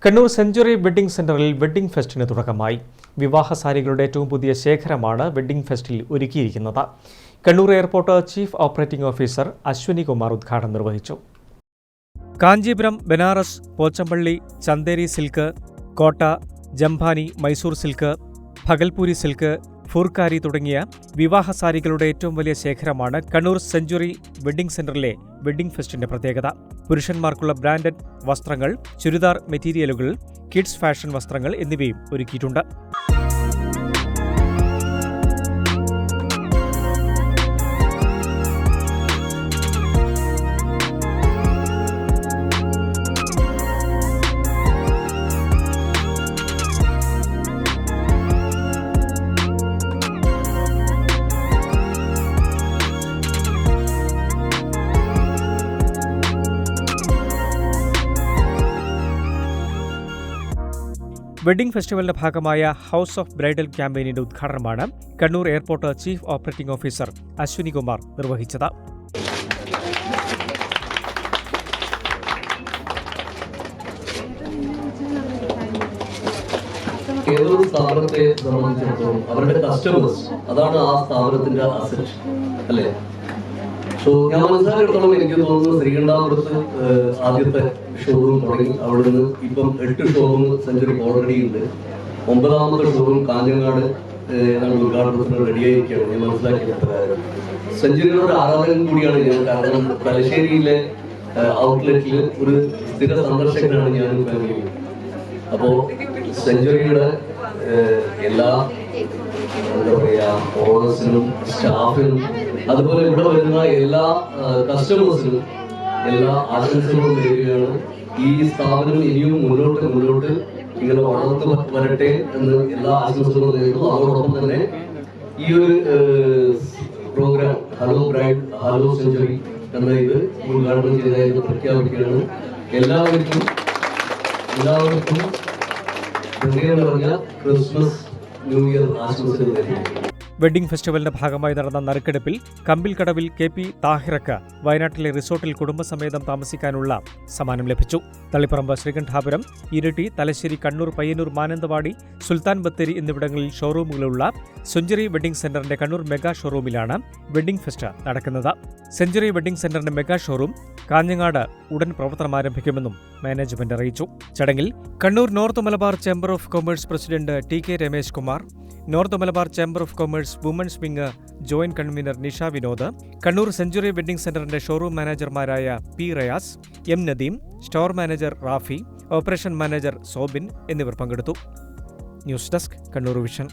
Kannur century wedding സെന്ററിൽ wedding ഫെസ്റ്റിന് തുടക്കമായി. വിവാഹ സാരികളുടെ ഏറ്റവും പുതിയ ശേഖരമാണ് വെഡ്ഡിംഗ് ഫെസ്റ്റിൽ ഒരുക്കിയിരിക്കുന്നത്. Kannur airport chief operating officer Ashwini Kumar ഉദ്ഘാടനം നിർവഹിച്ചു. കാഞ്ചീപുരം, ബനാറസ്, പോച്ചമ്പള്ളി, ചന്ദേരി സിൽക്ക്, കോട്ട, ജംഭാനി, മൈസൂർ സിൽക്ക്, ഭഗൽപൂരി സിൽക്ക്, ഫൂർക്കാരി തുടങ്ങിയ വിവാഹ സാരികളുടെ ഏറ്റവും വലിയ ശേഖരമാണ് കണ്ണൂർ സെഞ്ചുറി വെഡ്ഡിംഗ് സെന്ററിലെ വെഡ്ഡിംഗ് ഫെസ്റ്റിന്റെ പ്രത്യേകത. പുരുഷന്മാർക്കുള്ള ബ്രാൻഡഡ് വസ്ത്രങ്ങൾ, ചുരിദാർ മെറ്റീരിയലുകൾ, കിഡ്സ് ഫാഷൻ വസ്ത്രങ്ങൾ എന്നിവയും ഒരുക്കിയിട്ടുണ്ട്. വെഡ്ഡിംഗ് ഫെസ്റ്റിവലിന്റെ ഭാഗമായ ഹൗസ് ഓഫ് ബ്രൈഡൽ ക്യാമ്പയിനിന്റെ ഉദ്ഘാടനമാണ് Kannur airport chief operating officer Ashwini Kumar നിർവഹിച്ചത്. ഏതൊരു സ്ഥാപനത്തെ സംബന്ധിച്ചിടത്തോളം അവരുടെ കസ്റ്റമേഴ്സ് അതാണ് ആ സ്ഥാപനത്തിന്റെ അസറ്റ് അല്ലേ. സോ ഞാൻ മനസ്സിലാക്കിയിടത്തോളം എനിക്ക് തോന്നുന്നു ശ്രീകണ്ഠാപുരത്ത് ആദ്യത്തെ ഷോറൂം തുടങ്ങി. അവിടെ നിന്ന് ഇപ്പം 8 ഷോറൂം സെഞ്ചുറി ഓൾറെഡി ഉണ്ട്. 9ാമത്തെ ഷോറൂം കാഞ്ഞങ്ങാട് ഉദ്ഘാടനത്തിന് റെഡിയായിരിക്കുകയാണ്. ഞാൻ മനസ്സിലാക്കിയ പ്രകാരം സെഞ്ചുറിയുടെ ഒരു ആരാധകൻ കൂടിയാണ് ഞാൻ. കാരണം തലശ്ശേരിയിലെ ഔട്ട്ലെറ്റിൽ ഒരു സ്ഥിര സന്ദർശകനാണ് ഞാനും ഫാമിലിയും. അപ്പോൾ സെഞ്ചുറിയുടെ എല്ലാ എന്താ പറയുക ഓണേഴ്സിനും സ്റ്റാഫിനും അതുപോലെ ഇവിടെ വരുന്ന എല്ലാ കസ്റ്റമേഴ്സിനും എല്ലാ ആശംസകളും നേരുകയാണ്. ഈ സ്ഥാപനം ഇനിയും മുന്നോട്ട് ഇങ്ങനെ വളർന്നു വരട്ടെ എന്ന് എല്ലാ ആശംസകളും നേരുന്നു. അതോടൊപ്പം തന്നെ ഈ ഒരു programme hello bride hello century എന്ന ഇത് ഉദ്ഘാടനം ചെയ്തതായിട്ട് പ്രഖ്യാപിക്കുകയാണ്. എല്ലാവർക്കും ഹൃദയം നിറഞ്ഞ ക്രിസ്മസ് ന്യൂ ഇയർ ആശംസകൾ നേരുന്നു. വെഡ്ഡിംഗ് ഫെസ്റ്റിവലിന്റെ ഭാഗമായി നടന്ന നറുക്കെടുപ്പിൽ കമ്പിൽക്കടവിൽ KP താഹിറക്ക് വയനാട്ടിലെ റിസോർട്ടിൽ കുടുംബസമേതം താമസിക്കാനുള്ള സമ്മാനം ലഭിച്ചു. തളിപ്പറമ്പ്, ശ്രീകണ്ഠാപുരം, ഇരിട്ടി, തലശ്ശേരി, കണ്ണൂർ, പയ്യന്നൂർ, മാനന്തവാടി, സുൽത്താൻ ബത്തേരി എന്നിവിടങ്ങളിൽ ഷോറൂമുകളുള്ള സെഞ്ചുറി വെഡ്ഡിംഗ് സെന്ററിന്റെ കണ്ണൂർ മെഗാ ഷോറൂമിലാണ് വെഡ്ഡിംഗ് ഫെസ്റ്റ് നടക്കുന്നത്. സെഞ്ചുറി വെഡ്ഡിംഗ് സെന്ററിന്റെ മെഗാ ഷോറൂം കാഞ്ഞങ്ങാട് ഉടൻ പ്രവർത്തനം ആരംഭിക്കുമെന്നും മാനേജ്മെന്റ് അറിയിച്ചു. ചടങ്ങിൽ Kannur north Malabar chamber of commerce president TK Ramesh Kumar, north Malabar chamber of commerce women's wing joint convener Nisha Vinod, Kannur century wedding സെന്ററിന്റെ ഷോറൂം മാനേജർമാരായ P Riyas, M Nadeem, store manager Rafi, operation manager Sobin എന്നിവർ പങ്കെടുത്തു. News desk, Kannur vision.